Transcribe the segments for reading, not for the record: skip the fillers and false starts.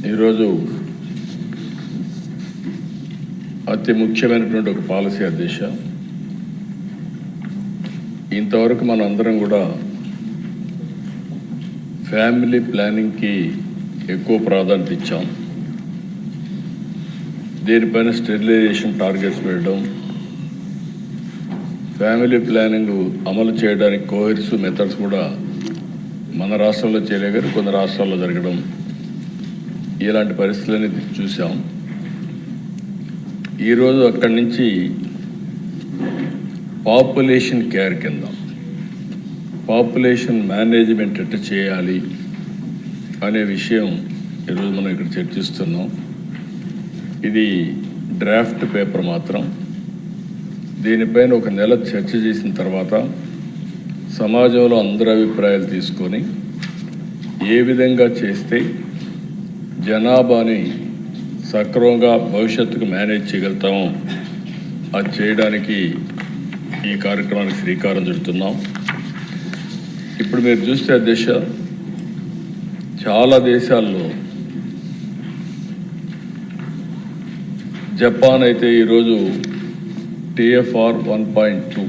ఈరోజు అతి ముఖ్యమైనటువంటి ఒక పాలసీ అధ్యక్ష. ఇంతవరకు మన అందరం కూడా ఫ్యామిలీ ప్లానింగ్కి ఎక్కువ ప్రాధాన్యత ఇచ్చాం. దీనిపైన స్టెరిలైజేషన్ టార్గెట్స్ పెట్టడం, ఫ్యామిలీ ప్లానింగ్ అమలు చేయడానికి కోహెసివ్ మెథడ్స్ కూడా మన రాష్ట్రంలో చేయలేగారు, కొన్ని రాష్ట్రాల్లో జరగడం, ఇలాంటి పరిస్థితులని చూసాం. ఈరోజు అక్కడి నుంచి పాపులేషన్ కేర్ కింద పాపులేషన్ మేనేజ్మెంట్ ఎట్లా చేయాలి అనే విషయం ఈరోజు మనం ఇక్కడ చర్చిస్తున్నాం. ఇది డ్రాఫ్ట్ పేపర్ మాత్రం. దీనిపైన ఒక నెల చర్చ చేసిన తర్వాత సమాజంలో అందరి అభిప్రాయాలు తీసుకొని ఏ విధంగా చేస్తే జనాభాని సక్రమంగా భవిష్యత్తుకు మేనేజ్ చేయగలుగుతామో అది చేయడానికి ఈ కార్యక్రమానికి శ్రీకారం చుడుతున్నాం. ఇప్పుడు మీరు చూస్తే అధ్యక్ష, చాలా దేశాల్లో, జపాన్ అయితే ఈరోజు TFR 1.2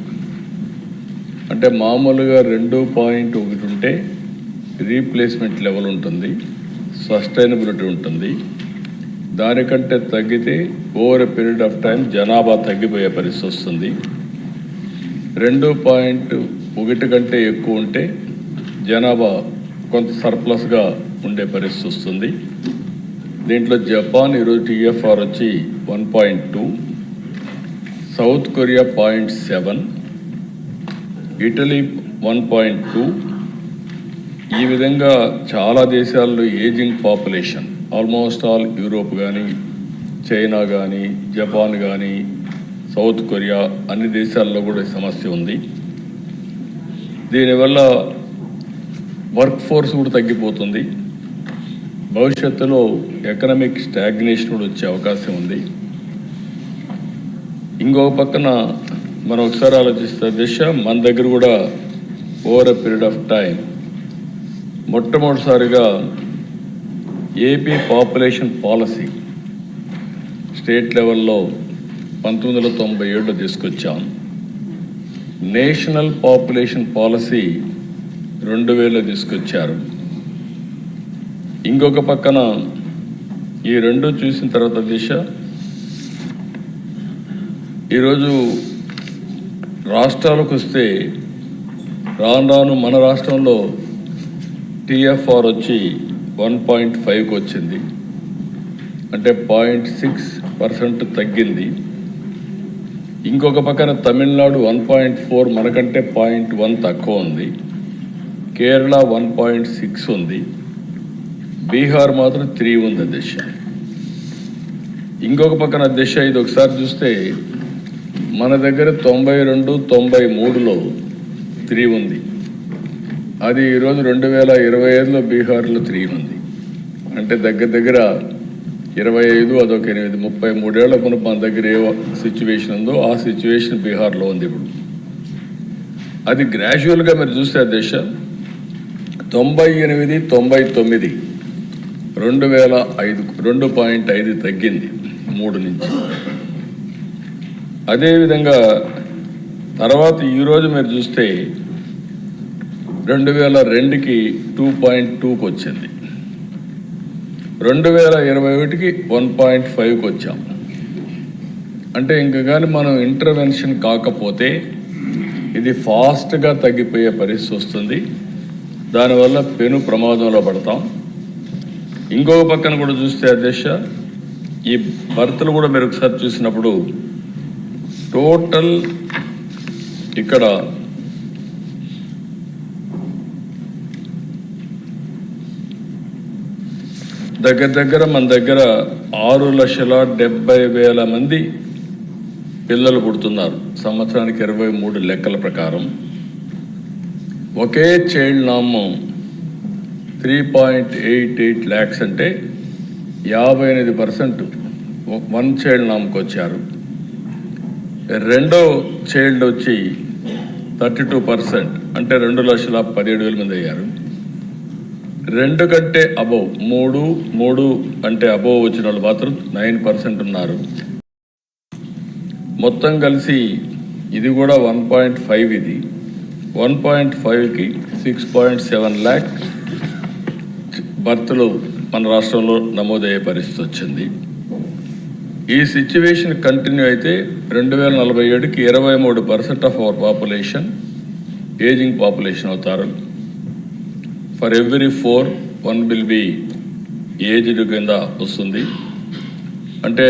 అంటే మామూలుగా 2.1 ఉంటే రీప్లేస్మెంట్ లెవెల్ ఉంటుంది, సస్టైనబిలిటీ ఉంటుంది. దానికంటే తగ్గితే over a period of time జనాభా తగ్గిపోయే పరిస్థితి వస్తుంది. 2.1 కంటే ఎక్కువ ఉంటే జనాభా కొంత సర్ప్లస్గా ఉండే పరిస్థితి వస్తుంది. దీంట్లో జపాన్ ఈరోజు TFR వచ్చి 1.2, సౌత్ కొరియా 0.7, ఇటలీ 1.2. ఈ విధంగా చాలా దేశాల్లో ageing population, almost all Europe కానీ, చైనా కానీ, జపాన్ కానీ, సౌత్ కొరియా అన్ని దేశాల్లో కూడా సమస్య ఉంది. దీనివల్ల వర్క్ ఫోర్స్ కూడా తగ్గిపోతుంది. భవిష్యత్తులో ఎకనామిక్ స్టాగ్నేషన్ కూడా వచ్చే అవకాశం ఉంది. ఇంకో పక్కన మనం ఒకసారి ఆలోచిస్తే దిశ, మన దగ్గర కూడా over a period of time మొట్టమొదటిసారిగా ఏపీ పాపులేషన్ పాలసీ స్టేట్ లెవెల్లో 1997లో తీసుకొచ్చాం. నేషనల్ పాపులేషన్ పాలసీ 2000లో తీసుకొచ్చారు. ఇంకొక పక్కన ఈ రెండు చూసిన తర్వాత దిశ, ఈరోజు రాష్ట్రాలకు వస్తే రాను మన రాష్ట్రంలో TFR వచ్చి 1.5కి వచ్చింది, అంటే 0.6% తగ్గింది. ఇంకొక పక్కన తమిళనాడు 1.4, మనకంటే 0.1 తక్కువ ఉంది. కేరళ 1.6 ఉంది. బీహార్ మాత్రం 3 ఉంది అధ్యక్ష. ఇంకొక పక్కన అధ్యక్ష, ఇది ఒకసారి చూస్తే మన దగ్గర 92, 93లో 3 ఉంది. అది ఈరోజు 2025లో బీహార్లో 3 ఉంది. అంటే దగ్గర దగ్గర 25, అదొక 8, 33 ఏళ్ల మునుపు మన దగ్గర ఏ సిచ్యువేషన్ ఉందో ఆ సిచ్యువేషన్ బీహార్లో ఉంది ఇప్పుడు. అది గ్రాడ్యువల్గా మీరు చూస్తే అధ్యక్ష 98, 99 2005 2.5 తగ్గింది 3 నుంచి. అదేవిధంగా తర్వాత ఈరోజు మీరు చూస్తే 2002కి 2.2కి వచ్చింది. 2021కి 1.5కి వచ్చాం. అంటే ఇంకా కానీ మనం ఇంటర్వెన్షన్ కాకపోతే ఇది ఫాస్ట్గా తగ్గిపోయే పరిస్థితి వస్తుంది. దానివల్ల పెను ప్రమాదంలో పడతాం. ఇంకొక పక్కన కూడా చూస్తే అధ్యక్ష, ఈ బర్త్లు కూడా మీరు ఒకసారి చూసినప్పుడు టోటల్ ఇక్కడ దగ్గర మన దగ్గర 6,70,000 మంది పిల్లలు పుడుతున్నారు సంవత్సరానికి 23 లెక్కల ప్రకారం. ఒకే చైల్డ్ నామం 3.88 lakhs అంటే 58% 1 చైల్డ్ నామ్కి వచ్చారు. రెండో చైల్డ్ వచ్చి 32%, అంటే 2,17,000 మంది అయ్యారు. 2 కంటే అబోవ్ 3 అంటే అబోవ్ వచ్చిన వాళ్ళు మాత్రం 9% ఉన్నారు. మొత్తం కలిసి ఇది కూడా 1.5, ఇది 1.5కి 6.7 lakh బర్త్లు మన రాష్ట్రంలో నమోదయ్యే పరిస్థితి వచ్చింది. ఈ సిచ్యువేషన్ కంటిన్యూ అయితే 2047కి 23% of our population ageing population అవుతారు. For every 4 1 will be aged కింద వస్తుంది. అంటే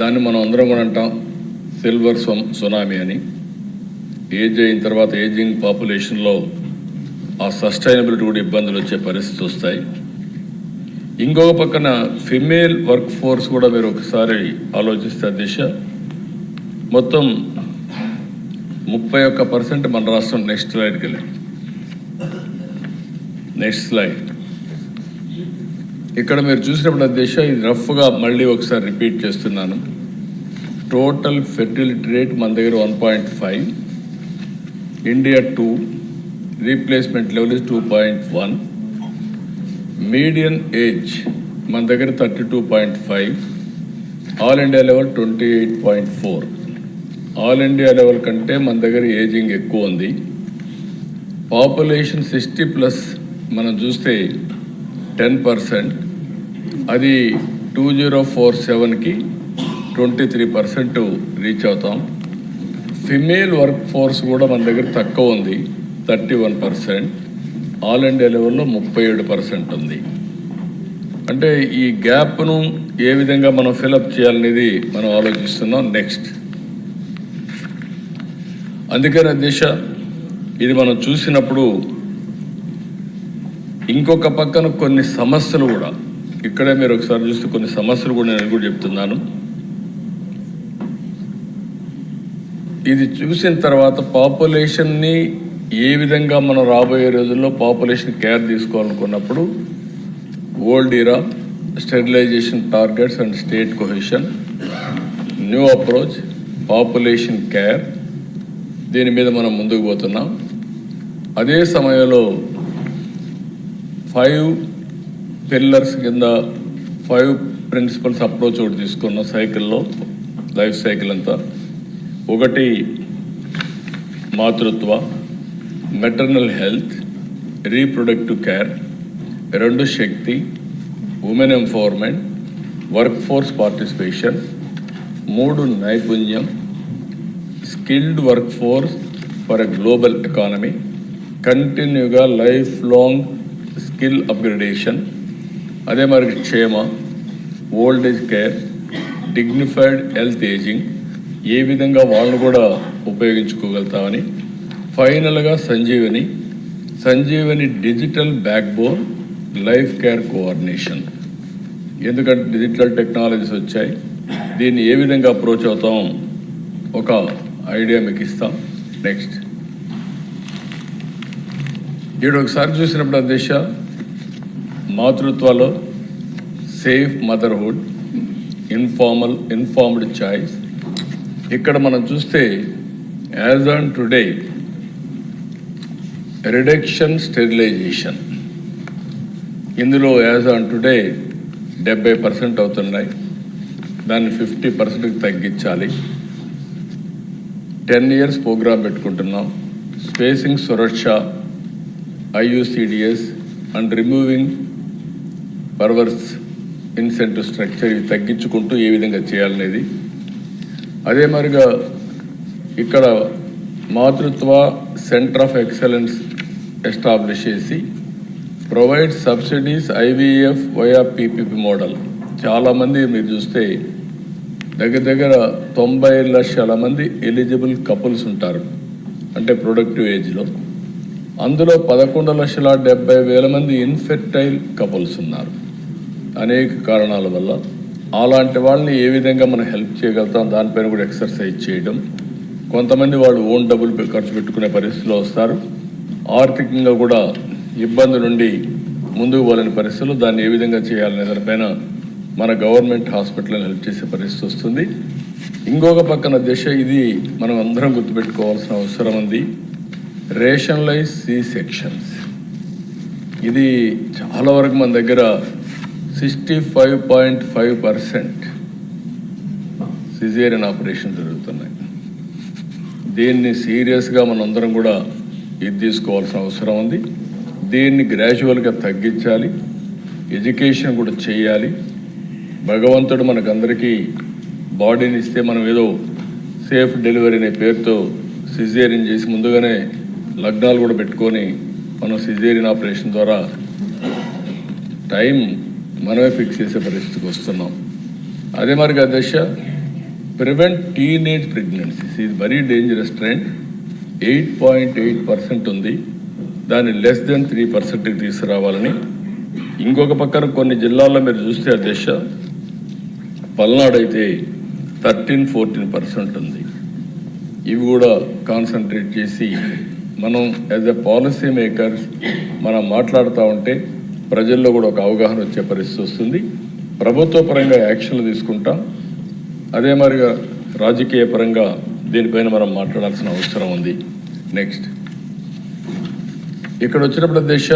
దాన్ని మనం అందరం కూడా అంటాం సిల్వర్ సునామీ అని. ఏజ్ అయిన తర్వాత ఏజింగ్ పాపులేషన్లో ఆ సస్టైనబిలిటీ కూడా ఇబ్బందులు వచ్చే పరిస్థితి వస్తాయి. ఇంకొక పక్కన ఫిమేల్ వర్క్ ఫోర్స్ కూడా మీరు ఒకసారి ఆలోచిస్తే దిశ మొత్తం 31% మన రాష్ట్రం. నెక్స్ట్ స్లైడ్కి వెళ్ళి నెక్స్ట్ స్లైడ్. ఇక్కడ మీరు చూసినప్పుడు దిశ ఇది రఫ్గా మళ్ళీ ఒకసారి రిపీట్ చేస్తున్నాను. టోటల్ ఫెర్టిలిటీ రేట్ మన దగ్గర 1.5, India 2, replacement level is 2.1, median age మన దగ్గర 32.5, all India level 28.4. All India level కంటే మన దగ్గర ఏజింగ్ ఎక్కువ ఉంది. పాపులేషన్ 60+ మనం చూస్తే 10%, అది 2047కి 23% రీచ్ అవుతాం. ఫిమేల్ వర్క్ ఫోర్స్ కూడా మన దగ్గర తక్కువ ఉంది, 31%. ఆల్ ఇండియా లెవెల్లో 37% ఉంది. అంటే ఈ గ్యాప్ను ఏ విధంగా మనం ఫిలప్ చేయాలనేది మనం ఆలోచిస్తున్నాం. నెక్స్ట్, అందుకనే దిశ ఇది మనం చూసినప్పుడు ఇంకొక పక్కన కొన్ని సమస్యలు కూడా ఇక్కడే మీరు ఒకసారి చూస్తే కొన్ని సమస్యలు కూడా నేను కూడా చెప్తున్నాను. ఇది చూసిన తర్వాత పాపులేషన్ని ఏ విధంగా మనం రాబోయే రోజుల్లో పాపులేషన్ కేర్ తీసుకోవాలనుకున్నప్పుడు old era, sterilisation targets and state cohesion, new approach, population care, దీని మీద మనం ముందుకు పోతున్నాం. అదే సమయంలో 5 పిల్లర్స్ కింద 5 ప్రిన్సిపల్స్ అప్రోచ్ ఒకటి తీసుకున్నాం సైకిల్లో, లైఫ్ సైకిల్ అంతా. 1 మాతృత్వ, మెటర్నల్ హెల్త్, రీప్రొడక్టివ్ కేర్. 2 శక్తి, women empowerment, work force participation. 3 నైపుణ్యం, skilled work force for a global economy. కంటిన్యూగా లైఫ్ లాంగ్ స్కిల్ అప్గ్రేడేషన్. అదే మరి క్షేమ, old age care, dignified health ageing, ఏ విధంగా వాళ్ళు కూడా ఉపయోగించుకోగలుగుతామని. ఫైనల్గా Sanjeevani digital backbone life care coordination. ఎందుకంటే డిజిటల్ టెక్నాలజీస్ వచ్చాయి, దీన్ని ఏ విధంగా అప్రోచ్ అవుతాం ఒక ఐడియా మీకు ఇస్తాం. నెక్స్ట్, ఈడు ఒకసారి చూసినప్పుడు దిశ మాతృత్వలో సేఫ్ మదర్హుడ్, ఇన్ఫార్మ్డ్ చాయిస్. ఇక్కడ మనం చూస్తే as on today reduction sterilization, ఇందులో యాజ్ ఆన్ టుడే 70% అవుతున్నాయి. దాన్ని 50%కి తగ్గించాలి. 10 years ప్రోగ్రామ్ పెట్టుకుంటున్నాం. Spacing Suraksha, IUCDS and removing perverse incentive structure, ఇవి తగ్గించుకుంటూ ఏ విధంగా చేయాలనేది. అదే మరిగా ఇక్కడ Matrutva centre of excellence establish చేసి provide subsidies IVF via PPP model. చాలామంది మీరు చూస్తే దగ్గర 90 లక్షల మంది ఎలిజిబుల్ కపుల్స్ ఉంటారు, అంటే ప్రొడక్టివ్ ఏజ్లో. అందులో 11,70,000 మంది ఇన్ఫెర్టైల్ కపుల్స్ ఉన్నారు అనేక కారణాల వల్ల. అలాంటి వాళ్ళని ఏ విధంగా మనం హెల్ప్ చేయగలుగుతాం దానిపైన కూడా ఎక్సర్సైజ్ చేయడం. కొంతమంది వాళ్ళు ఓన్ డబ్బులు ఖర్చు పెట్టుకునే పరిస్థితిలో వస్తారు, ఆర్థికంగా కూడా ఇబ్బంది నుండి ముందుకు పోలేని పరిస్థితులు. దాన్ని ఏ విధంగా చేయాలనే దానిపైన మన గవర్నమెంట్ హాస్పిటల్ హెల్ప్ చేసే పరిస్థితి వస్తుంది. ఇంకొక పక్కన దిశ, ఇది మనం అందరం గుర్తుపెట్టుకోవాల్సిన అవసరం ఉంది. Rationalise C sections. ఇది చాలా వరకు మన దగ్గర 65.5% సిజేరియన్ ఆపరేషన్ జరుగుతున్నాయి. దీన్ని సీరియస్గా మనందరం కూడా ఇది తీసుకోవాల్సిన అవసరం ఉంది. దీన్ని గ్రాడ్యువల్గా తగ్గించాలి, ఎడ్యుకేషన్ కూడా చేయాలి. భగవంతుడు మనకందరికీ బాడీని ఇస్తే మనం ఏదో సేఫ్ డెలివరీ అనే పేరుతో సిజేరియన్ చేసి ముందుగానే లగ్నాలు కూడా పెట్టుకొని మనం సిజేరియన్ ఆపరేషన్ ద్వారా టైం మనమే ఫిక్స్ చేసే పరిస్థితికి వస్తున్నాం. అదే మరిగా దశ ప్రివెంట్ టీనేజ్ ప్రెగ్నెన్సీస్ ఇది వెరీ డేంజరస్ ట్రెండ్. 8.8% ఉంది. దాన్ని less than 3%కి తీసుకురావాలని. ఇంకొక పక్కన కొన్ని జిల్లాల్లో మీరు చూస్తే ఆ దశ పల్నాడు అయితే 13-14% ఉంది. ఇవి కూడా కాన్సన్ట్రేట్ చేసి మనం యాజ్ ఎ పాలసీ మేకర్స్ మనం మాట్లాడుతూ ఉంటే ప్రజల్లో కూడా ఒక అవగాహన వచ్చే పరిస్థితి వస్తుంది. ప్రభుత్వ పరంగా యాక్షన్లు తీసుకుంటాం. అదే మరిగా రాజకీయ పరంగా దీనిపైన మనం మాట్లాడాల్సిన అవసరం ఉంది. నెక్స్ట్ ఇక్కడ వచ్చినప్పుడు దేశ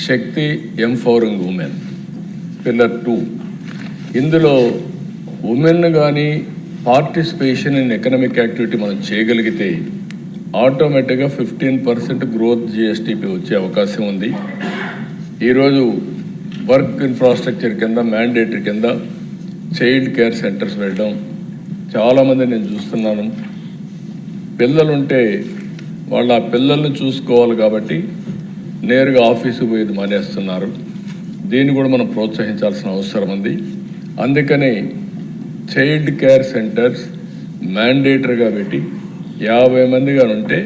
శక్తి ఎంపవరింగ్ ఉమెన్ పిల్లర్ 2. ఇందులో ఉమెన్ కానీ పార్టిసిపేషన్ ఇన్ ఎకనామిక్ యాక్టివిటీ మనం చేయగలిగితే ఆటోమేటిక్గా 15% గ్రోత్ జిఎస్టీపీ వచ్చే అవకాశం ఉంది. ఈరోజు వర్క్ ఇన్ఫ్రాస్ట్రక్చర్ కింద మ్యాండేటరీ కింద చైల్డ్ కేర్ సెంటర్స్ వెళ్ళడం చాలామంది నేను చూస్తున్నాను. పిల్లలుంటే వాళ్ళ ఆ పిల్లల్ని చూసుకోవాలి కాబట్టి నేరుగా ఆఫీసుకు పోయేది మానేస్తున్నారు. దీన్ని కూడా మనం ప్రోత్సహించాల్సిన అవసరం ఉంది. అందుకని చైల్డ్ కేర్ సెంటర్స్ మ్యాండేటరీగా పెట్టి 50 మందిగా ఉంటే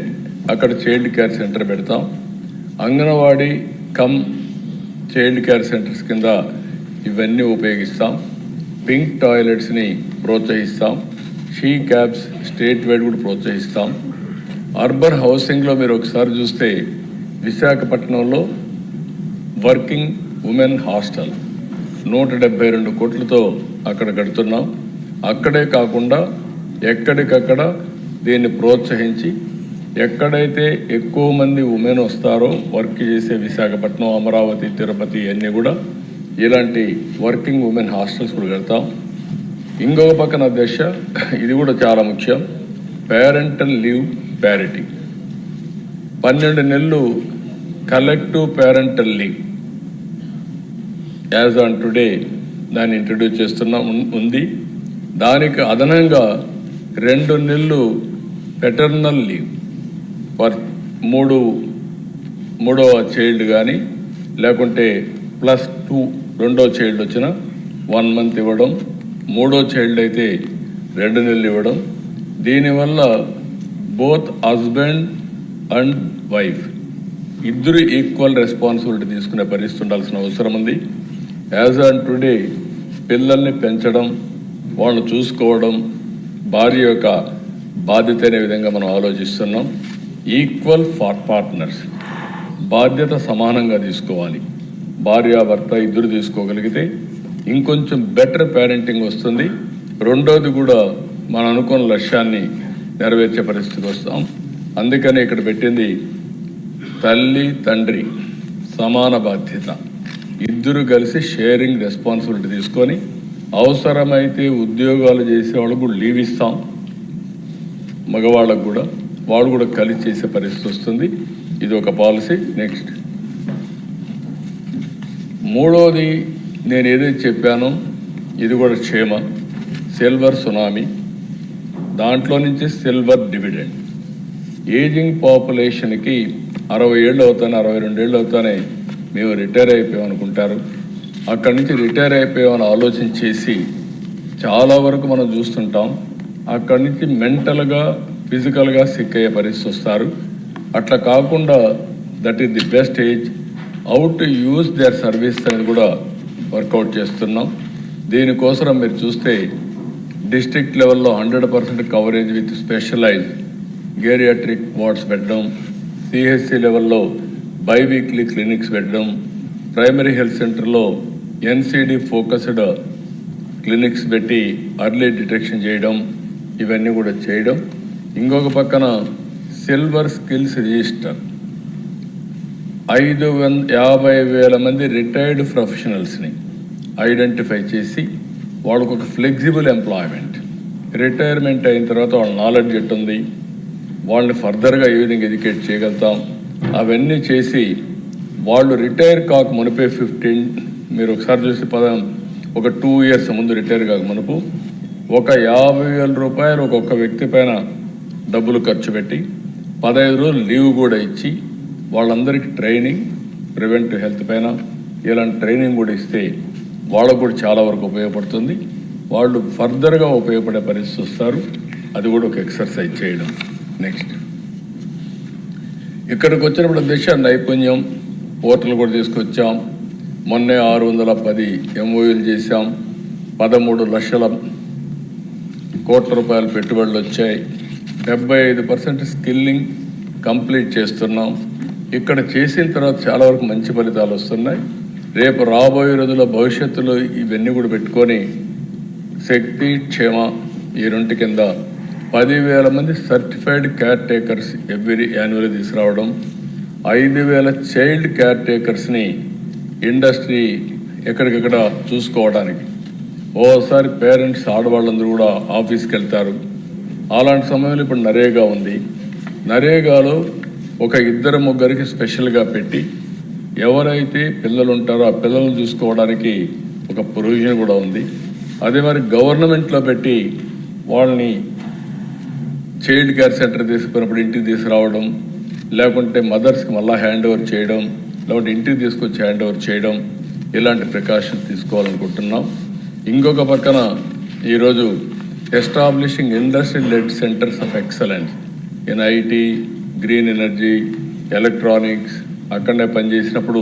అక్కడ చైల్డ్ కేర్ సెంటర్ పెడతాం. Anganwadi come child care centres కింద ఇవన్నీ ఉపయోగిస్తాం. పింక్ టాయిలెట్స్ని ప్రోత్సహిస్తాం. షీ క్యాబ్స్ స్టేట్ వైడ్ కూడా ప్రోత్సహిస్తాం. అర్బన్ హౌసింగ్లో మీరు ఒకసారి చూస్తే విశాఖపట్నంలో వర్కింగ్ ఉమెన్ హాస్టల్ 172 కోట్లతో అక్కడ కడుతున్నాం. అక్కడే కాకుండా ఎక్కడికక్కడ దీన్ని ప్రోత్సహించి ఎక్కడైతే ఎక్కువ మంది ఉమెన్ వస్తారో వర్క్ చేసే విశాఖపట్నం, అమరావతి, తిరుపతి అన్నీ కూడా ఇలాంటి వర్కింగ్ ఉమెన్ హాస్టల్స్ కూడా కడతాం. ఇంకొక పక్కన దశ ఇది కూడా చాలా ముఖ్యం, పేరెంటల్ లీవ్ ప్యారిటీ. 12 నెలలు collective parental leave as on today దాన్ని ఇంట్రడ్యూస్ చేస్తున్నాం ఉంది. దానికి అదనంగా 2 నెలలు పెటర్నల్ లీవ్ ఫర్ మూడవ చైల్డ్ కానీ లేకుంటే +2 రెండో చైల్డ్ వచ్చిన 1 మంత్ ఇవ్వడం, మూడో చైల్డ్ అయితే 2 నెలలు ఇవ్వడం. దీనివల్ల బోత్ హస్బెండ్ అండ్ వైఫ్ ఇద్దరు ఈక్వల్ రెస్పాన్సిబిలిటీ తీసుకునే పరిస్థితి ఉండాల్సిన అవసరం ఉంది. యాజ్ ఆన్ టుడే పిల్లల్ని పెంచడం, వాళ్ళని చూసుకోవడం భార్య యొక్క బాధ్యత అనే విధంగా మనం ఆలోచిస్తున్నాం. ఈక్వల్ పార్ట్నర్స్ బాధ్యత సమానంగా తీసుకోవాలి. భార్య భర్త ఇద్దరు తీసుకోగలిగితే ఇంకొంచెం బెటర్ పేరెంటింగ్ వస్తుంది. రెండోది కూడా మనం అనుకున్న లక్ష్యాన్ని నెరవేర్చే పరిస్థితికి వస్తాం. అందుకని ఇక్కడ పెట్టింది తల్లి తండ్రి సమాన బాధ్యత, ఇద్దరు కలిసి షేరింగ్ రెస్పాన్సిబిలిటీ తీసుకొని అవసరమైతే ఉద్యోగాలు చేసే వాళ్ళకు కూడా లీవ్ ఇస్తాం. మగవాళ్ళకు కూడా వాళ్ళు కూడా కలిసి చేసే పరిస్థితి వస్తుంది. ఇది ఒక పాలసీ. నెక్స్ట్ మూడోది నేను ఏదైతే చెప్పానో ఇది కూడా క్షేమ సిల్వర్ సునామీ. దాంట్లో నుంచి సిల్వర్ డివిడెండ్. ఏజింగ్ పాపులేషన్కి 60 ఏళ్ళు అవుతానే 62 ఏళ్ళు అవుతానే మేము రిటైర్ అయిపోయాం అనుకుంటారు. అక్కడి నుంచి రిటైర్ అయిపోయామని ఆలోచన చేసి చాలా వరకు మనం చూస్తుంటాం. అక్కడి నుంచి మెంటల్గా ఫిజికల్గా సిక్ అయ్యే పరిస్థితి వస్తారు. అట్లా కాకుండా that is the best age how to use their service అనేది కూడా వర్కౌట్ చేస్తున్నాం. దీనికోసం మీరు చూస్తే డిస్ట్రిక్ట్ లెవెల్లో 100% కవరేజ్ విత్ స్పెషలైజ్డ్ గేరియాట్రిక్ వార్డ్స్ పెట్టడం, సిహెచ్సి లెవెల్లో బైవీక్లీ క్లినిక్స్ పెట్టడం, ప్రైమరీ హెల్త్ సెంటర్లో ఎన్సిడి ఫోకస్డ్ క్లినిక్స్ పెట్టి అర్లీ డిటెక్షన్ చేయడం, ఇవన్నీ కూడా చేయడం. ఇంకొక పక్కన సిల్వర్ స్కిల్స్ రిజిస్టర్ 50,000 మంది రిటైర్డ్ ప్రొఫెషనల్స్ని ఐడెంటిఫై చేసి వాళ్ళకు ఒక ఫ్లెక్సిబుల్ ఎంప్లాయ్మెంట్, రిటైర్మెంట్ అయిన తర్వాత వాళ్ళ నాలెడ్జ్ ఎట్టుంది, వాళ్ళని ఫర్దర్గా ఏ విధంగా ఎడ్యుకేట్ చేయగలుగుతాం, అవన్నీ చేసి వాళ్ళు రిటైర్ కాక మునిపే 15 మీరు ఒకసారి చూసి ఒక 2 years ముందు రిటైర్ కాక మునుపు ఒక 50,000 రూపాయలు ఒక్కొక్క వ్యక్తి పైన డబ్బులు ఖర్చు పెట్టి 15 రోజులు లీవ్ కూడా ఇచ్చి వాళ్ళందరికీ ట్రైనింగ్, ప్రివెంటివ్ హెల్త్ పైన ఇలాంటి ట్రైనింగ్ కూడా ఇస్తే వాళ్ళకు కూడా చాలా వరకు ఉపయోగపడుతుంది. వాళ్ళు ఫర్దర్గా ఉపయోగపడే పరిస్థితి వస్తారు. అది కూడా ఒక ఎక్సర్సైజ్ చేయడం. నెక్స్ట్ ఇక్కడికి వచ్చినప్పుడు దిశ నైపుణ్యం పోర్టల్ కూడా తీసుకొచ్చాం. మొన్నే 610 MOUలు చేశాం. 13 లక్షల కోట్ల రూపాయల పెట్టుబడులు వచ్చాయి. 75% స్కిల్లింగ్ కంప్లీట్ చేస్తున్నాం. ఇక్కడ చేసిన తర్వాత చాలా వరకు మంచి ఫలితాలు వస్తున్నాయి. రేపు రాబోయే రోజుల్లో భవిష్యత్తులో ఇవన్నీ కూడా పెట్టుకొని శక్తి, క్షేమ ఈ 2 కింద 10,000 మంది certified caretakers every annual తీసుకురావడం, 5,000 చైల్డ్ కేర్ టేకర్స్ని ఇండస్ట్రీ ఎక్కడికెక్కడ చూసుకోవడానికి. ఓసారి పేరెంట్స్ ఆడవాళ్ళందరూ కూడా ఆఫీస్కి వెళ్తారు. అలాంటి సమయంలో ఇప్పుడు నరేగా ఉంది. నరేగాలో ఒక 2-3 స్పెషల్గా పెట్టి ఎవరైతే పిల్లలు ఉంటారో ఆ పిల్లలను చూసుకోవడానికి ఒక ప్రొవిజన్ కూడా ఉంది. అదే మరి గవర్నమెంట్లో పెట్టి వాళ్ళని చైల్డ్ కేర్ సెంటర్ తీసుకున్నప్పుడు ఇంటికి తీసుకురావడం, లేకుంటే మదర్స్కి మళ్ళీ హ్యాండ్ ఓవర్ చేయడం, లేకుంటే ఇంటికి తీసుకొచ్చి హ్యాండ్ ఓవర్ చేయడం, ఇలాంటి ప్రికాషన్ తీసుకోవాలనుకుంటున్నాం. ఇంకొక పక్కన ఈరోజు establishing industry led centres of excellence in IT, green energy, electronics. అక్కడనే పనిచేసినప్పుడు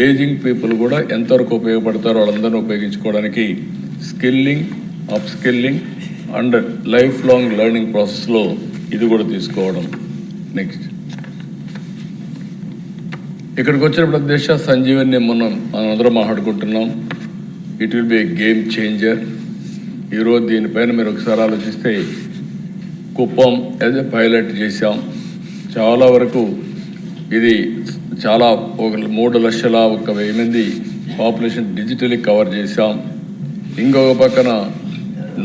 ఏజింగ్ పీపుల్ కూడా ఎంతవరకు ఉపయోగపడతారో వాళ్ళందరినీ ఉపయోగించుకోవడానికి skilling, upskilling and lifelong learning ప్రాసెస్లో ఇది కూడా తీసుకోవడం. నెక్స్ట్ ఇక్కడికి వచ్చినప్పుడు దేశ సంజీవని మనం అందరం మాట్లాడుకుంటున్నాం. It will be A game changer. ఈరోజు దీనిపైన మీరు ఒకసారి ఆలోచిస్తే కుప్పం యాజ్ ఎ పైలట్ చేశాం. చాలా వరకు ఇది చాలా 3,01,000 మంది పాపులేషన్ డిజిటలీ కవర్ చేశాం. ఇంకొక పక్కన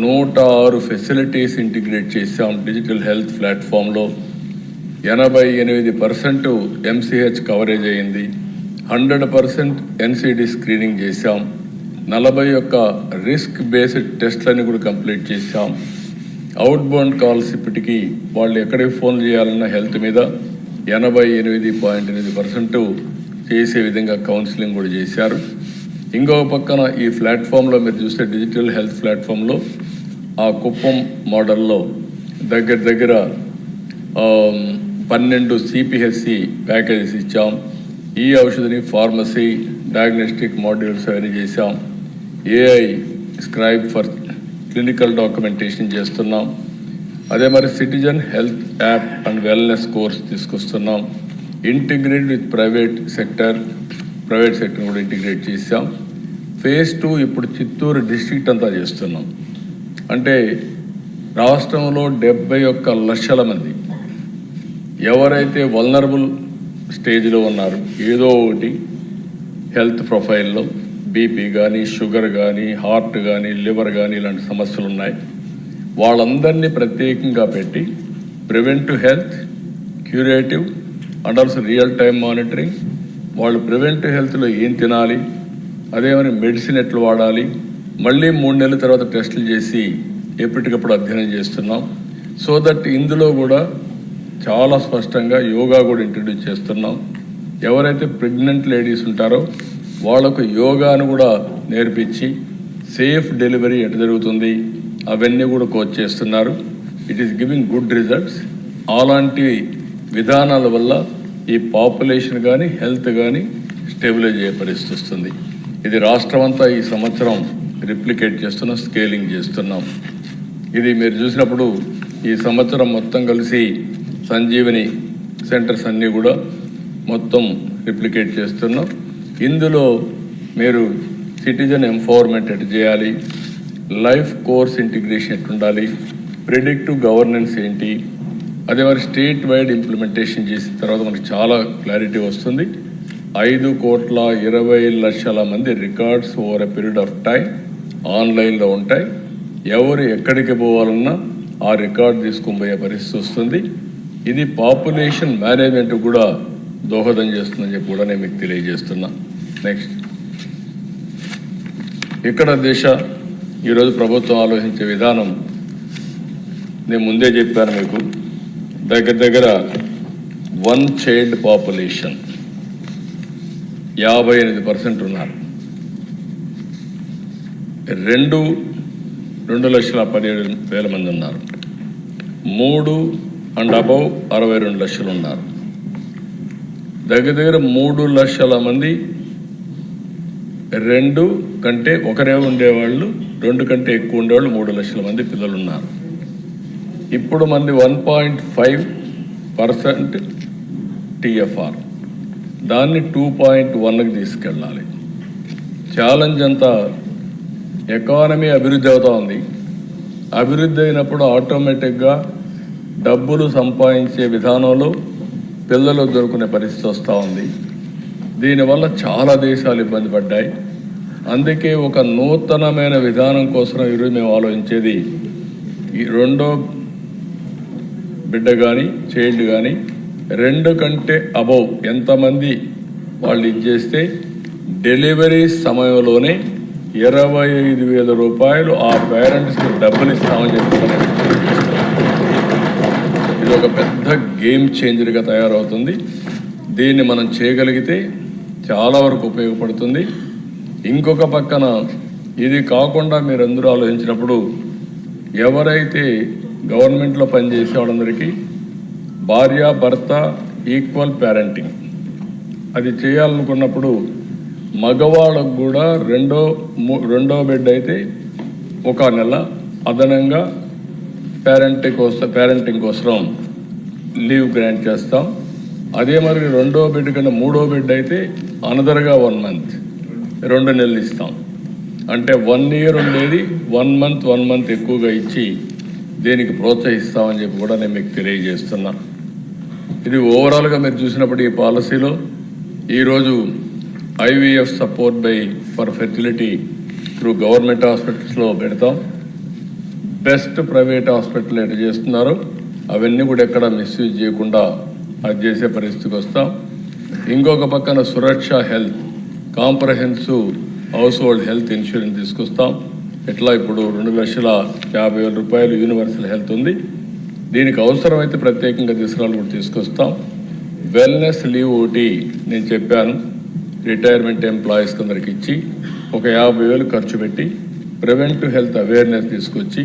106 ఫెసిలిటీస్ ఇంటిగ్రేట్ చేశాం డిజిటల్ హెల్త్ ప్లాట్ఫామ్లో. 88% MCH కవరేజ్ అయింది. 100% NCD స్క్రీనింగ్ చేశాం. 41 రిస్క్ బేస్డ్ టెస్ట్లని కూడా కంప్లీట్ చేశాం. అవుట్ బౌండ్ కాల్స్ ఇప్పటికీ వాళ్ళు ఎక్కడికి ఫోన్ చేయాలన్న హెల్త్ మీద 88.8% చేసే విధంగా కౌన్సిలింగ్ కూడా చేశారు. ఇంకొక పక్కన ఈ ప్లాట్ఫామ్లో మీరు చూస్తే డిజిటల్ హెల్త్ ప్లాట్ఫామ్లో ఆ కుప్పం మోడల్లో దగ్గర 12 CPHC ప్యాకేజెస్ ఇచ్చాం. ఈ ఔషధిని ఫార్మసీ, డయాగ్నోస్టిక్ మాడ్యూల్స్ అవన్నీ చేశాం. AI scribe for clinical documentation చేస్తున్నాం. అదే మరి citizen health app and wellness course తీసుకొస్తున్నాం. ఇంటిగ్రేట్ విత్ ప్రైవేట్ సెక్టర్ కూడా ఇంటిగ్రేట్ చేసాం. phase 2 ఇప్పుడు చిత్తూరు డిస్ట్రిక్ట్ అంతా చేస్తున్నాం. అంటే రాష్ట్రంలో 71 లక్షల మంది ఎవరైతే వల్నరబుల్ స్టేజ్లో ఉన్నారు, ఏదో ఒకటి హెల్త్ ప్రొఫైల్లో బీపీ కానీ, షుగర్ కానీ, హార్ట్ కానీ, లివర్ కానీ ఇలాంటి సమస్యలు ఉన్నాయి, వాళ్ళందరినీ ప్రత్యేకంగా పెట్టి preventive health, curative and also real time monitoring, వాళ్ళు ప్రివెంటివ్ హెల్త్లో ఏం తినాలి, అదేమని మెడిసిన్ ఎట్లా వాడాలి, మళ్ళీ 3 నెలల తర్వాత టెస్టులు చేసి ఎప్పటికప్పుడు అధ్యయనం చేస్తున్నాం. సో దట్ ఇందులో కూడా చాలా స్పష్టంగా యోగా కూడా ఇంట్రడ్యూస్ చేస్తున్నాం. ఎవరైతే ప్రెగ్నెంట్ లేడీస్ ఉంటారో వాళ్ళకు యోగాను కూడా నేర్పించి సేఫ్ డెలివరీ ఎట్లా జరుగుతుంది అవన్నీ కూడా కోచ్ చేస్తున్నారు. It is giving good results. అలాంటి విధానాల వల్ల ఈ పాపులేషన్ కానీ హెల్త్ కానీ స్టెబిలైజ్ అయ్యే పరిస్థితి వస్తుంది. ఇది రాష్ట్రం అంతా ఈ సంవత్సరం రిప్లికేట్ చేస్తున్నాం, స్కేలింగ్ చేస్తున్నాం. ఇది మీరు చూసినప్పుడు ఈ సంవత్సరం మొత్తం కలిసి సంజీవని సెంటర్స్ అన్నీ కూడా మొత్తం రిప్లికేట్ చేస్తున్నాం. ఇందులో మీరు సిటిజన్ ఎంపవర్మెంట్ ఎట్లా చేయాలి, లైఫ్ కోర్స్ ఇంటిగ్రేషన్ ఎట్లా ఉండాలి, ప్రిడిక్టివ్ గవర్నెన్స్ ఏంటి, అదే మరి స్టేట్ వైడ్ ఇంప్లిమెంటేషన్ చేసిన తర్వాత మనకి చాలా క్లారిటీ వస్తుంది. 5,20,00,000 మంది records over a period of time ఆన్లైన్లో ఉంటాయి. ఎవరు ఎక్కడికి పోవాలన్నా ఆ రికార్డ్ తీసుకుని పోయే పరిస్థితి వస్తుంది. ఇది పాపులేషన్ మేనేజ్మెంట్ కూడా దోహదం చేస్తుందని చెప్పి కూడా నేను మీకు తెలియజేస్తున్నా. నెక్స్ట్, ఇక్కడ ఈరోజు ప్రభుత్వం ఆలోచించే విధానం నేను ముందే చెప్పాను మీకు. దగ్గర 1 చైల్డ్ పాపులేషన్ 58% ఉన్నారు. 2,17,000 మంది ఉన్నారు. 3 and above 62 లక్షలు ఉన్నారు. దగ్గర 3 లక్షల మంది 2 కంటే ఒకరే ఉండేవాళ్ళు, 2 కంటే ఎక్కువ ఉండేవాళ్ళు 3 లక్షల మంది పిల్లలు ఉన్నారు. ఇప్పుడు మంది 1.5% టిఎఫ్ఆర్, దాన్ని 2.1కి తీసుకెళ్ళాలి. ఛాలెంజ్ అంతా ఎకానమీ అభివృద్ధి అవుతూ ఉంది. అభివృద్ధి అయినప్పుడు ఆటోమేటిక్గా డబ్బులు సంపాదించే విధానంలో పిల్లలు దొరుకునే పరిస్థితి వస్తూ ఉంది. దీనివల్ల చాలా దేశాలు ఇబ్బంది పడ్డాయి. అందుకే ఒక నూతనమైన విధానం కోసం ఈరోజు మేము ఆలోచించేది, ఈ రెండో బిడ్డ కానీ చైల్డ్ కానీ 2 కంటే అబౌవ్ ఎంతమంది వాళ్ళు ఇచ్చేస్తే డెలివరీ సమయంలోనే 25,000 రూపాయలు ఆ పేరెంట్స్కి డబ్బులు ఇస్తామని చెప్తున్నారు. ఇది ఒక పెద్ద గేమ్ చేంజర్గా తయారవుతుంది. దీన్ని మనం చేయగలిగితే చాలా వరకు ఉపయోగపడుతుంది. ఇంకొక పక్కన ఇది కాకుండా మీరందరూ ఆలోచించినప్పుడు ఎవరైతే గవర్నమెంట్లో పనిచేసే వాళ్ళందరికీ భార్య భర్త ఈక్వల్ పేరెంటింగ్ అది చేయాలనుకున్నప్పుడు మగవాళ్ళకు కూడా రెండో బిడ్డ అయితే 1 నెల అదనంగా పేరెంటింగ్ కోసం లీవ్ గ్రాంట్ చేస్తాం. అదే మరి 2వ బిడ్డ కన్నా 3వ బిడ్డ అయితే అనదర్గా 1 మంత్ 2 నెలలు ఇస్తాం. అంటే 1 ఇయర్ ఉండేది 1 మంత్ ఎక్కువగా ఇచ్చి దీనికి ప్రోత్సహిస్తామని చెప్పి కూడా నేను మీకు తెలియజేస్తున్నా. ఇది ఓవరాల్గా మీరు చూసినప్పుడు ఈ పాలసీలో ఈరోజు IVF support for fertility through government హాస్పిటల్స్లో పెడతాం. బెస్ట్ ప్రైవేట్ హాస్పిటల్ ఎటు చేస్తున్నారో అవన్నీ కూడా ఎక్కడ మిస్యూజ్ చేయకుండా అది చేసే పరిస్థితికి వస్తాం. ఇంకొక పక్కన Suraksha health comprehensive household health insurance తీసుకొస్తాం. ఎట్లా ఇప్పుడు 2,50,000 రూపాయలు యూనివర్సల్ హెల్త్ ఉంది. దీనికి అవసరమైతే ప్రత్యేకంగా తీసుకురాలు కూడా తీసుకొస్తాం. వెల్నెస్ లీవ్ ఒకటి నేను చెప్పాను, రిటైర్మెంట్ ఎంప్లాయీస్ కొందరికి ఇచ్చి ఒక 50,000 ఖర్చు పెట్టి ప్రివెంటివ్ హెల్త్ అవేర్నెస్ తీసుకొచ్చి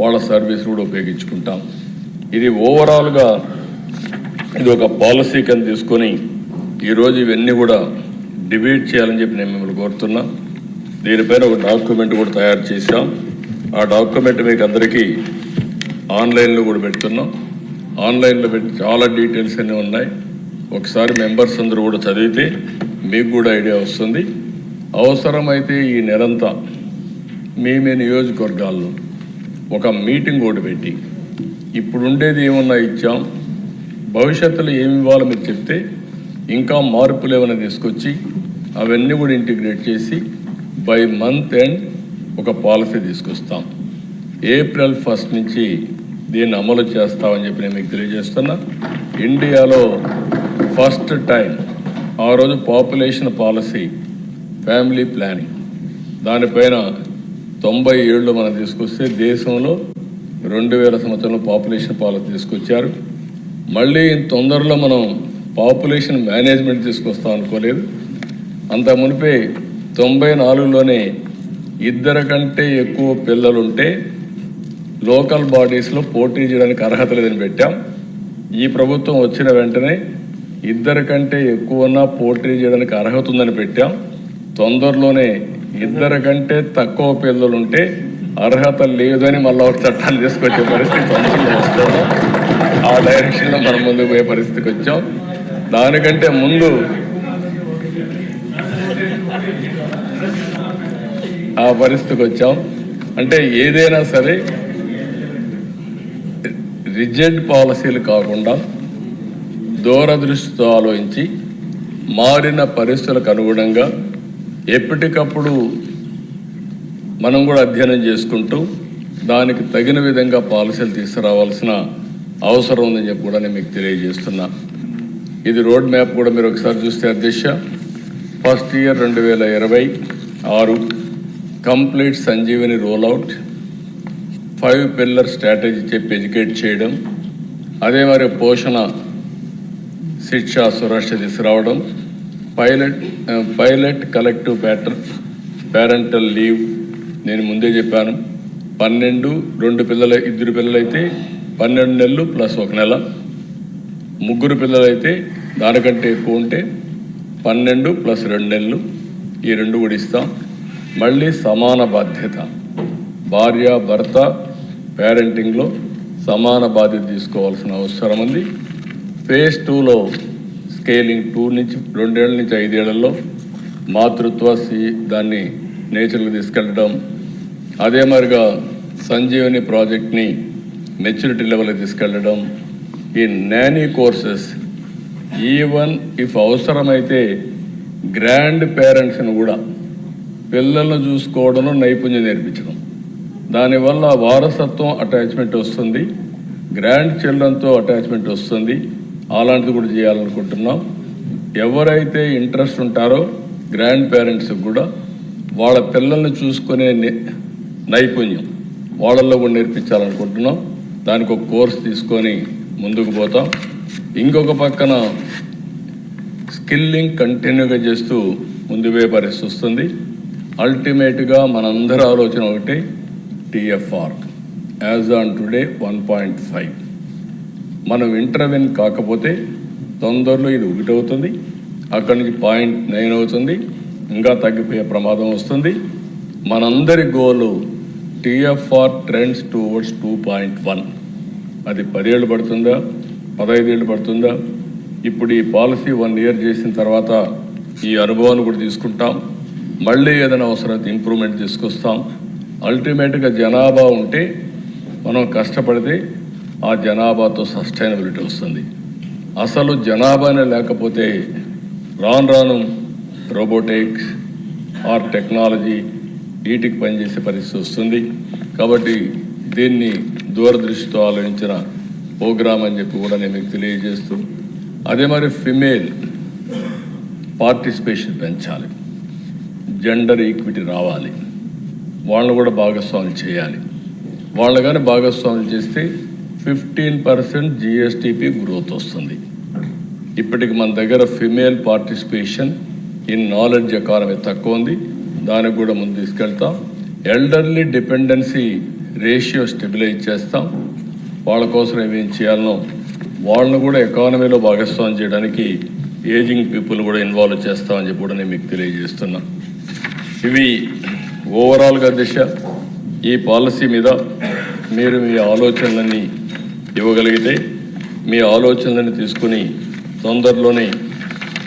వాళ్ళ సర్వీస్ కూడా ఉపయోగించుకుంటాం. ఇది ఓవరాల్గా ఇది ఒక పాలసీ కింద తీసుకొని ఈరోజు ఇవన్నీ కూడా డిబేట్ చేయాలని చెప్పి నేను మిమ్మల్ని కోరుతున్నా. దీనిపైన ఒక డాక్యుమెంట్ కూడా తయారు చేశాం. ఆ డాక్యుమెంట్ మీకు అందరికీ ఆన్లైన్లో కూడా పెడుతున్నాం. ఆన్లైన్లో పెట్టి చాలా డీటెయిల్స్ అన్నీ ఉన్నాయి. ఒకసారి మెంబర్స్ అందరూ కూడా చదివితే మీకు కూడా ఐడియా వస్తుంది. అవసరమైతే ఈ నెలంతా మీ నియోజకవర్గాల్లో ఒక మీటింగ్ ఒకటి పెట్టి ఇప్పుడు ఉండేది ఏమన్నా ఇచ్చాం, భవిష్యత్తులో ఏమి ఇవ్వాలో మీరు చెప్తే ఇంకా మార్పులు ఏమైనా తీసుకొచ్చి అవన్నీ కూడా ఇంటిగ్రేట్ చేసి బై మంత్ ఎండ్ ఒక పాలసీ తీసుకొస్తాం. April 1 నుంచి దీన్ని అమలు చేస్తామని చెప్పి నేను మీకు తెలియజేస్తున్నా. ఇండియాలో ఫస్ట్ టైం ఆ రోజు పాపులేషన్ పాలసీ ఫ్యామిలీ ప్లానింగ్ దానిపైన 97లో మనం తీసుకొస్తే దేశంలో 2000 సంవత్సరంలో పాపులేషన్ పాలసీ తీసుకొచ్చారు. మళ్ళీ తొందరలో మనం పాపులేషన్ మేనేజ్మెంట్ తీసుకొస్తాం అనుకోలేదు. అంత మునిపే 94లోనే 2 కంటే ఎక్కువ పిల్లలుంటే లోకల్ బాడీస్లో పోటీ చేయడానికి అర్హత లేదని పెట్టాం. ఈ ప్రభుత్వం వచ్చిన వెంటనే 2 కంటే ఎక్కువన్నా పోటీ చేయడానికి అర్హత ఉందని పెట్టాం. తొందరలోనే 2 కంటే తక్కువ పిల్లలుంటే అర్హత లేదని మళ్ళీ ఒక చట్టాన్ని తీసుకొచ్చే పరిస్థితి తొందరలో వస్తాము. ఆ డైరెక్షన్లో మనం ముందుకు పోయే పరిస్థితికి వచ్చాం. దానికంటే ముందు ఆ పరిస్థితికి వచ్చాం. అంటే ఏదైనా సరే రిజిడ్ పాలసీలు కాకుండా దూరదృష్టితో ఆలోచించి మారిన పరిస్థితులకు అనుగుణంగా ఎప్పటికప్పుడు మనం కూడా అధ్యయనం చేసుకుంటూ దానికి తగిన విధంగా పాలసీలు తీసుకురావాల్సిన అవసరం ఉందని చెప్పి కూడా నేను మీకు తెలియజేస్తున్నా. ఇది రోడ్ మ్యాప్ కూడా మీరు ఒకసారి చూస్తే అధ్యక్ష, first year 2026 complete Sanjeevani rollout, 5 pillar strategy చెప్పి ఎడ్యుకేట్ చేయడం, అదే మరి పోషణ శిక్ష సురక్ష తీసుకురావడం, పైలట్ కలెక్టివ్ పేరెంటల్ లీవ్ నేను ముందే చెప్పాను. 12 2 పిల్లలైతే 12 నెలలు ప్లస్ 1 నెల, 3 పిల్లలైతే దానికంటే ఎక్కువ ఉంటే 12 ప్లస్ 2 నెలలు, ఈ 2 కూడా ఇస్తాం. మళ్ళీ సమాన బాధ్యత, భార్య భర్త పేరెంటింగ్లో సమాన బాధ్యత తీసుకోవాల్సిన అవసరం ఉంది. ఫేజ్ 2లో స్కేలింగ్ 2 నుంచి 2 ఏళ్ళ నుంచి 5 ఏళ్లలో మాతృత్వ దాన్ని నేచర్కి తీసుకెళ్ళడం, అదే మరిగా సంజీవని ప్రాజెక్ట్ని మెచ్యూరిటీ లెవెల్కి తీసుకెళ్ళడం, ఈ నానీ కోర్సెస్ ఈవెన్ ఇఫ్ అవసరమైతే గ్రాండ్ పేరెంట్స్ని కూడా పిల్లలను చూసుకోవడంలో నైపుణ్యం నేర్పించడం, దానివల్ల వారసత్వం అటాచ్మెంట్ వస్తుంది, గ్రాండ్ చిల్డ్రన్తో అటాచ్మెంట్ వస్తుంది. అలాంటిది కూడా చేయాలనుకుంటున్నాం. ఎవరైతే ఇంట్రెస్ట్ ఉంటారో గ్రాండ్ పేరెంట్స్కి కూడా వాళ్ళ పిల్లల్ని చూసుకునే నైపుణ్యం వాళ్ళల్లో కూడా నేర్పించాలనుకుంటున్నాం. దానికి ఒక కోర్స్ తీసుకొని ముందుకు పోతాం. ఇంకొక పక్కన స్కిల్లింగ్ కంటిన్యూగా చేస్తూ ముందువే పరిస్థితి వస్తుంది. అల్టిమేట్గా మనందరి ఆలోచన ఒకటే, టీఎఫ్ఆర్ యాజ్ ఆన్ టుడే 1.5. మనం ఇంటర్వెన్ కాకపోతే తొందరలో ఇది 1 అవుతుంది, అక్కడి నుంచి 0.9 అవుతుంది, ఇంకా తగ్గిపోయే ప్రమాదం వస్తుంది. మనందరి గోలు టీఎఫ్ఆర్ ట్రెండ్స్ టువర్డ్స్ 2.1. అది 10 ఏళ్ళు పడుతుందా, 15 ఏళ్ళు పడుతుందా? ఇప్పుడు ఈ పాలసీ 1 ఇయర్ చేసిన తర్వాత ఈ అనుభవాన్ని కూడా తీసుకుంటాం. మళ్ళీ ఏదైనా అవసరమైతే ఇంప్రూవ్మెంట్ తీసుకొస్తాం. అల్టిమేట్గా జనాభా ఉంటే మనం కష్టపడితే ఆ జనాభాతో సస్టైనబిలిటీ వస్తుంది. అసలు జనాభానే లేకపోతే రాను రోబోటిక్స్ ఆర్ టెక్నాలజీ వీటికి పనిచేసే పరిస్థితి వస్తుంది. కాబట్టి దీన్ని దూరదృష్టితో ఆలోచించిన ప్రోగ్రామ్ అని చెప్పి కూడా నేను మీకు తెలియజేస్తూ, అదే మరి ఫిమేల్ పార్టిసిపేషన్ పెంచాలి, జెండర్ ఈక్విటీ రావాలి, వాళ్ళని కూడా భాగస్వాములు చేయాలి. వాళ్ళు కానీ భాగస్వాములు చేస్తే 15% జిఎస్టిపి గ్రోత్ వస్తుంది. ఇప్పటికి మన దగ్గర female participation in knowledge economy తక్కువ ఉంది, దానికి కూడా ముందు తీసుకెళ్తాం. ఎల్డర్లీ డిపెండెన్సీ రేషియో స్టెబిలైజ్ చేస్తాం. వాళ్ళ కోసం ఏమేం చేయాలనో వాళ్ళను కూడా ఎకానమీలో భాగస్వామ్యం చేయడానికి ఏజింగ్ పీపుల్ కూడా ఇన్వాల్వ్ చేస్తామని చెప్పి కూడా నేను మీకు తెలియజేస్తున్నా. ఇవి ఓవరాల్గా దిశ. ఈ పాలసీ మీద మీరు మీ ఆలోచనలన్నీ ఇవ్వగలిగితే, మీ ఆలోచనలను తీసుకుని తొందరలోనే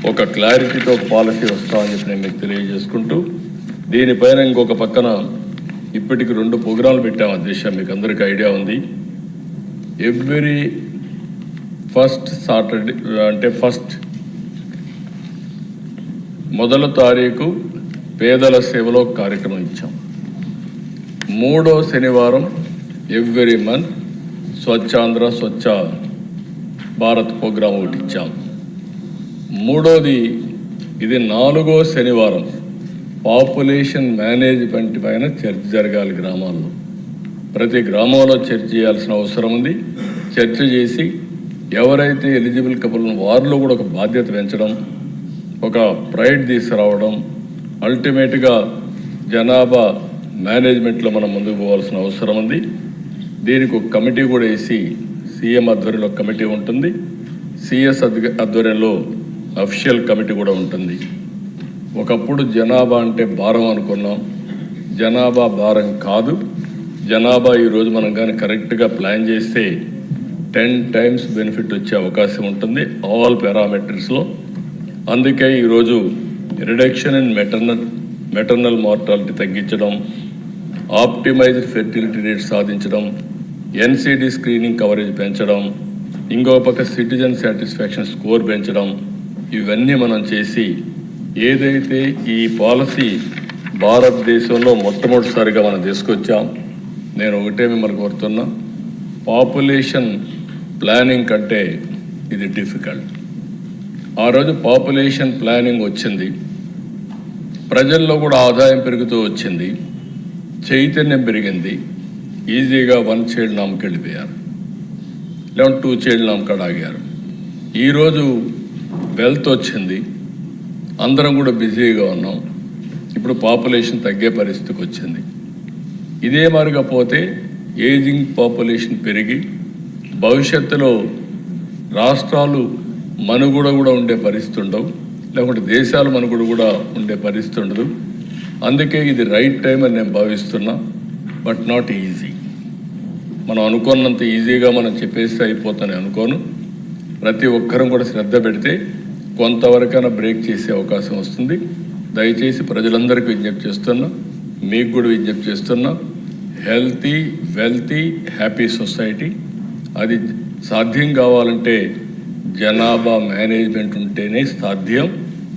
ఒక క్లారిటీతో ఒక పాలసీ వస్తామని చెప్పి నేను మీకు తెలియజేసుకుంటూ, దీనిపైన ఇంకొక పక్కన ఇప్పటికి 2 ప్రోగ్రాంలు పెట్టాము అధ్యక్ష, మీకు అందరికీ ఐడియా ఉంది. ఎవ్రీ ఫస్ట్ సాటర్డే అంటే మొదటి తారీఖు పేదల సేవలో కార్యక్రమం ఇచ్చాం. 3వ శనివారం every month Swachhandhra Swachh Bharat programme ఒకటి ఇచ్చాం. 3వది ఇది 4వ శనివారం పాపులేషన్ మేనేజ్మెంట్ పైన చర్చ జరగాలి. గ్రామాల్లో ప్రతి గ్రామంలో చర్చ చేయాల్సిన అవసరం ఉంది. చర్చ చేసి ఎవరైతే ఎలిజిబుల్ కపుల్ వారిలో కూడా ఒక బాధ్యత పెంచడం, ఒక ప్రైడ్ తీసుకురావడం, అల్టిమేట్గా జనాభా మేనేజ్మెంట్లో మనం ముందుకు పోవాల్సిన అవసరం ఉంది. దీనికి ఒక కమిటీ కూడా వేసి సీఎం ఆధ్వర్యంలో కమిటీ ఉంటుంది, సిఎస్ ఆధ్వర్యంలో అఫీషియల్ కమిటీ కూడా ఉంటుంది. ఒకప్పుడు జనాభా అంటే భారం అనుకున్నాం, జనాభా భారం కాదు. జనాభా ఈరోజు మనం కానీ కరెక్ట్గా ప్లాన్ చేస్తే 10 times బెనిఫిట్ వచ్చే అవకాశం ఉంటుంది ఆల్ పారామీటర్స్లో. అందుకే ఈరోజు రిడక్షన్ ఇన్ మెటర్నల్ మార్టాలిటీ తగ్గించడం, ఆప్టిమైజ్డ్ ఫెర్టిలిటీ రేట్ సాధించడం, ఎన్సిడి స్క్రీనింగ్ కవరేజ్ పెంచడం, ఇంకో పక్క సిటిజన్ సాటిస్ఫాక్షన్ స్కోర్ పెంచడం, ఇవన్నీ మనం చేసి ఏదైతే ఈ పాలసీ భారతదేశంలో మొట్టమొదటిసారిగా మనం తీసుకొచ్చాం. నేను ఒకటే మిమ్మల్ని కోరుతున్నా, పాపులేషన్ ప్లానింగ్ కంటే ఇది డిఫికల్ట్. ఆ రోజు పాపులేషన్ ప్లానింగ్ వచ్చింది, ప్రజల్లో కూడా ఆదాయం పెరుగుతూ వచ్చింది, చైతన్యం పెరిగింది, ఈజీగా 1 చైల్డ్ నామ్కి వెళ్ళిపోయారు, లేదంటే 2 చైల్డ్ నామ్ కాడ ఆగారు. ఈరోజు వెల్త్ వచ్చింది, అందరం కూడా బిజీగా ఉన్నాం, ఇప్పుడు పాపులేషన్ తగ్గే పరిస్థితికి వచ్చింది. ఇదే మాదిరిగా పోతే ఏజింగ్ పాపులేషన్ పెరిగి భవిష్యత్తులో రాష్ట్రాలు మనుగడ కూడా ఉండే పరిస్థితి ఉండవు, లేకుంటే దేశాలు మనుగడ కూడా ఉండే పరిస్థితి ఉండదు. అందుకే ఇది రైట్ టైం అని నేను భావిస్తున్నా. But not easy. మనం అనుకున్నంత ఈజీగా మనం చెప్పేస్తే అయిపోతానని అనుకోను. ప్రతి ఒక్కరం కూడా శ్రద్ధ పెడితే కొంతవరకైనా బ్రేక్ చేసే అవకాశం వస్తుంది. దయచేసి ప్రజలందరికీ విజ్ఞప్తి చేస్తున్నా, మీకు కూడా విజ్ఞప్తి చేస్తున్నా, హెల్తీ, వెల్తీ, హ్యాపీ సొసైటీ అది సాధ్యం కావాలంటే జనాభా మేనేజ్మెంట్ ఉంటేనే సాధ్యం.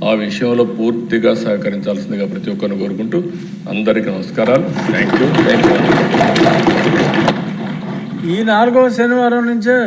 ఆ విషయంలో పూర్తిగా సహకరించాల్సిందిగా ప్రతి ఒక్కరిని కోరుకుంటూ అందరికీ నమస్కారాలు. Thank you. ఈ 4వ శనివారం నుంచే